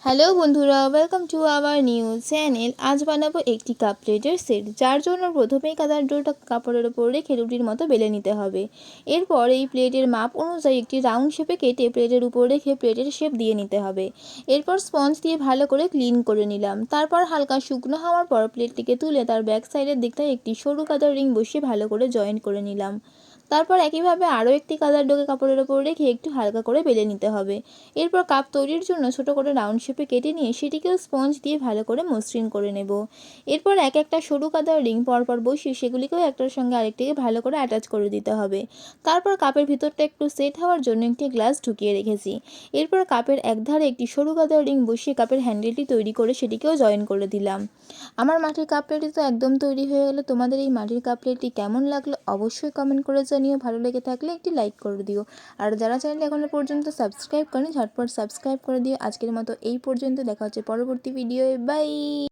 Hello বন্ধুরা, welcome to our new channel. আজ বানাবো একটি কাপ প্লেটের সেট, যার জন্য প্রথমেই কাদার ডোটা কাপড়ের ওপর রেখে রুটির মতো বেলে নিতে হবে। এরপর এই প্লেটের মাপ অনুযায়ী একটি রাউন্ড শেপে কেটে প্লেটের উপর রেখে প্লেটের শেপ দিয়ে নিতে হবে। এরপর স্পঞ্জ দিয়ে ভালো করে ক্লিন করে নিলাম। তারপর হালকা শুকনো হওয়ার পর প্লেটটিকে তুলে তার ব্যাক সাইডের দিকটায় একটি সরু কাদার রিং বসিয়ে ভালো করে জয়েন করে নিলাম। তারপর একইভাবে আরও একটি কাদার ডোকে কাপড়ের ওপর রেখে একটু হালকা করে বেলে নিতে হবে। এরপর কাপ তৈরির জন্য ছোট করে রাউন্ড শেপে কেটে নিয়ে সেটিকেও স্পঞ্জ দিয়ে ভালো করে মসৃণ করে নেব। এরপর এক একটা সরু কাদার রিং পরপর বসিয়ে সেগুলিকেও একটার সঙ্গে আরেকটিকে ভালো করে অ্যাটাচ করে দিতে হবে। তারপর কাপের ভিতরটা একটু সেট হওয়ার জন্য একটি গ্লাস ঢুকিয়ে রেখেছি। এরপর কাপের একধারে একটি সরু কাদার রিং বসিয়ে কাপের হ্যান্ডেলটি তৈরি করে সেটিকেও জয়েন করে দিলাম। আমার মাটির কাপ প্লেটটি তো একদম তৈরি হয়ে গেল। তোমাদের এই মাটির কাপ প্লেটটি কেমন লাগলো অবশ্যই কমেন্ট করে জানিও। ভালো লেগে থাকলে একটি লাইক করে দিও। আর যারা চ্যানেলটি এখনো পর্যন্ত সাবস্ক্রাইব করেনি ঝটপট সাবস্ক্রাইব করে দিও। আজকের মতো এই পর্যন্ত, দেখা হচ্ছে পরবর্তী ভিডিওয়ে। বাই।